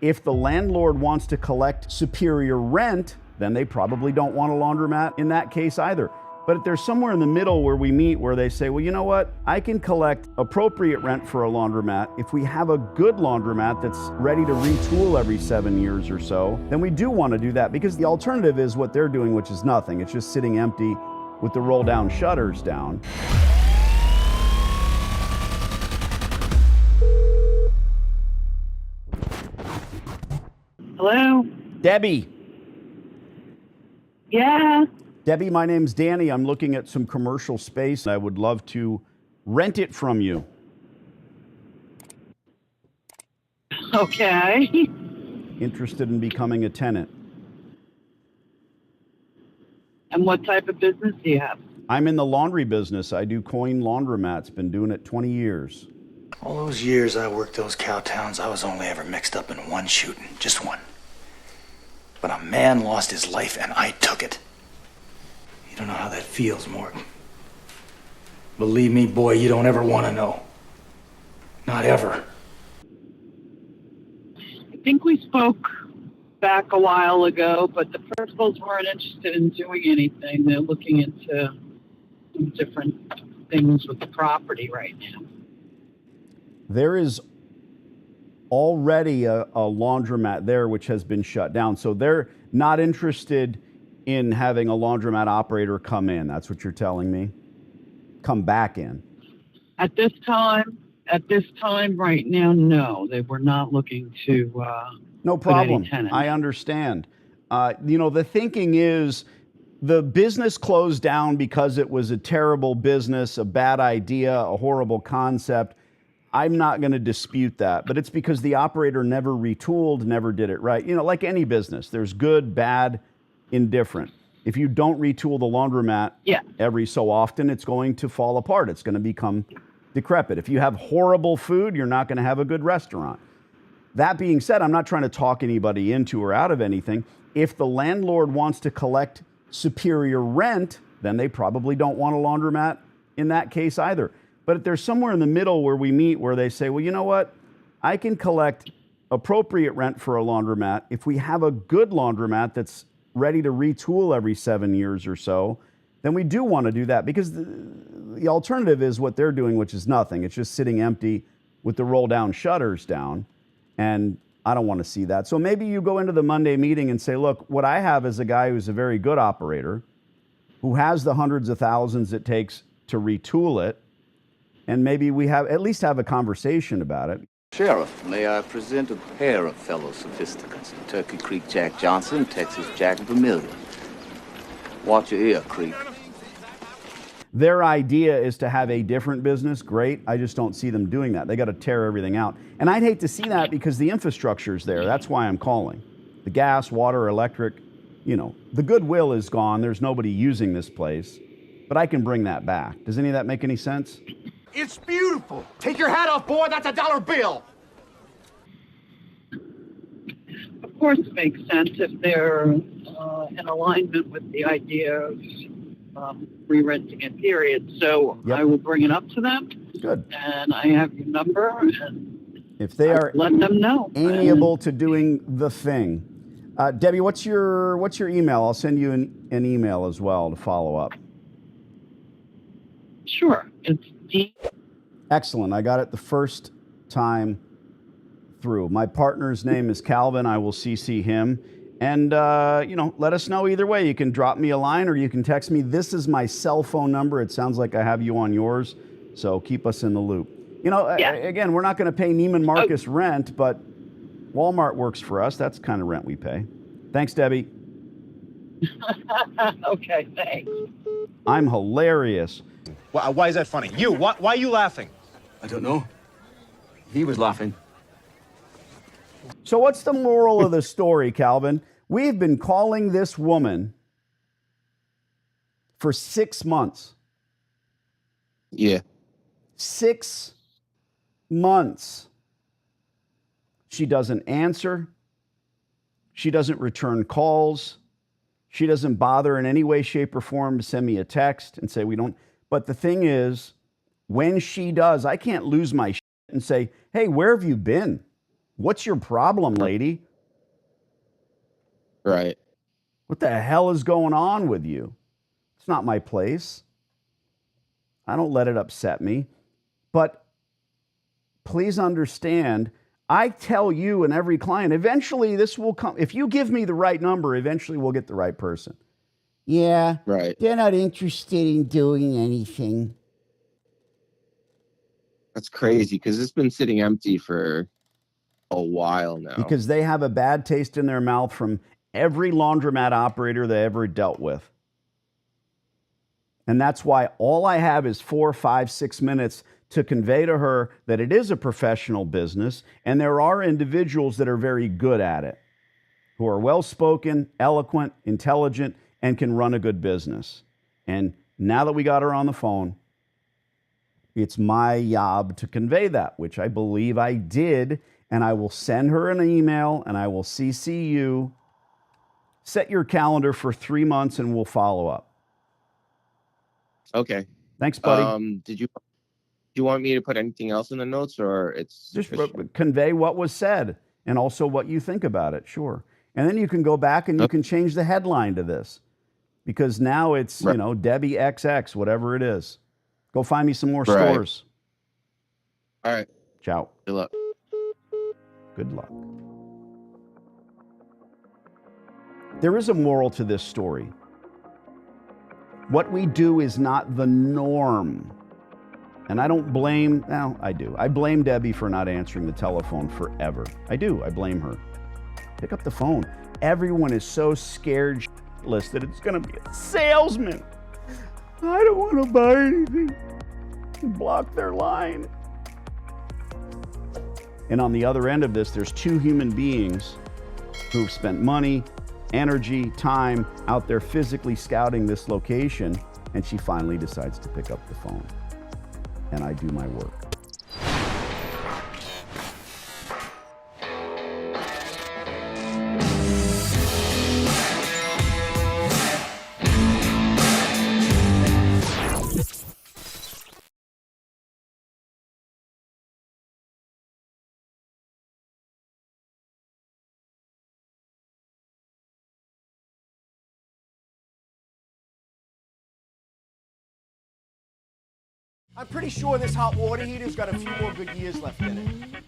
If the landlord wants to collect superior rent, then they probably don't want a laundromat in that case either. But if there's somewhere in the middle where we meet where they say, well, you know what? I can collect appropriate rent for a laundromat. If we have a good laundromat that's ready to retool every 7 years or so, then we do want to do that, because the alternative is what they're doing, which is nothing. It's just sitting empty with the roll down shutters down. Hello? Debbie. Yeah. Debbie, my name's Danny. I'm looking at some commercial space. I would love to rent it from you. Okay. Interested in becoming a tenant. And what type of business do you have? I'm in the laundry business. I do coin laundromats. Been doing it 20 years. All those years I worked those cow towns, I was only ever mixed up in one shooting. Just one. But a man lost his life and I took it. You don't know how that feels, Morgan. Believe me, boy, you don't ever want to know. Not ever. I think we spoke back a while ago, but the principals weren't interested in doing anything. They're looking into some different things with the property right now. There is already a laundromat there which has been shut down. So they're not interested in having a laundromat operator come in. That's what you're telling me? Come back in. At this time right now, no. They were not looking to no problem. I understand. The thinking is the business closed down because it was a terrible business, a bad idea, a horrible concept. I'm not going to dispute that, but it's because the operator never retooled, never did it right. Like any business, there's good, bad, indifferent. If you don't retool the laundromat every so often, it's going to fall apart. It's going to become decrepit. If you have horrible food, you're not going to have a good restaurant. That being said, I'm not trying to talk anybody into or out of anything. If the landlord wants to collect superior rent, then they probably don't want a laundromat in that case either. But if there's somewhere in the middle where we meet where they say, well, you know what? I can collect appropriate rent for a laundromat. If we have a good laundromat that's ready to retool every 7 years or so, then we do want to do that, because the alternative is what they're doing, which is nothing. It's just sitting empty with the roll down shutters down. And I don't want to see that. So maybe you go into the Monday meeting and say, look, what I have is a guy who's a very good operator who has the hundreds of thousands it takes to retool it. And maybe we at least have a conversation about it. Sheriff, may I present a pair of fellow sophisticates, Turkey Creek Jack Johnson, Texas Jack Vermillion. Watch your ear, Creek. Their idea is to have a different business. Great. I just don't see them doing that. They got to tear everything out. And I'd hate to see that, because the infrastructure's there. That's why I'm calling. The gas, water, electric, the goodwill is gone. There's nobody using this place. But I can bring that back. Does any of that make any sense? It's beautiful. Take your hat off, boy. That's a dollar bill. Of course, it makes sense if they're in alignment with the idea of re-renting it, period. So I will bring it up to them. Good. And I have your number, and if they are let them know. Amiable to doing the thing. Debbie, what's your email? I'll send you an email as well to follow up. Sure. It's D. Excellent. I got it the first time through. My partner's name is Calvin. I will CC him. And, let us know either way. You can drop me a line or you can text me. This is my cell phone number. It sounds like I have you on yours. So keep us in the loop. Again, we're not going to pay Neiman Marcus rent, but Walmart works for us. That's the kind of rent we pay. Thanks, Debbie. Okay, thanks. I'm hilarious. Why is that funny? Why are you laughing? I don't know. He was laughing. So what's the moral of the story, Calvin? We've been calling this woman for 6 months. Yeah. 6 months. She doesn't answer. She doesn't return calls. She doesn't bother in any way, shape, or form to send me a text and say we don't. But the thing is, when she does, I can't lose my shit and say, hey, where have you been? What's your problem, lady? Right. What the hell is going on with you? It's not my place. I don't let it upset me. But please understand, I tell you and every client, eventually this will come. If you give me the right number, eventually we'll get the right person. Yeah, Right. they're not interested in doing anything. That's crazy because it's been sitting empty for a while now. Because they have a bad taste in their mouth from every laundromat operator they ever dealt with. And that's why all I have is 4, 5, 6 minutes to convey to her that it is a professional business and there are individuals that are very good at it, who are well-spoken, eloquent, intelligent, and can run a good business. And now that we got her on the phone, it's my job to convey that, which I believe I did, and I will send her an email and I will CC you. Set your calendar for 3 months and we'll follow up. Okay. Thanks, buddy. Do you want me to put anything else in the notes, or it's just convey what was said and also what you think about it? Sure. And then you can go back and you can change the headline to this, because now it's, right. You know, Debbie XX, whatever it is. Go find me some more stores. All right. Ciao. Good luck. Good luck. There is a moral to this story. What we do is not the norm. And I don't blame, well, I do. I blame Debbie for not answering the telephone forever. I do. I blame her. Pick up the phone. Everyone is so scared shitless that it's going to be a salesman. I don't want to buy anything. Block their line. And on the other end of this, there's 2 human beings who've spent money, energy, time out there physically scouting this location, and she finally decides to pick up the phone. And I do my work. I'm pretty sure this hot water heater's got a few more good years left in it.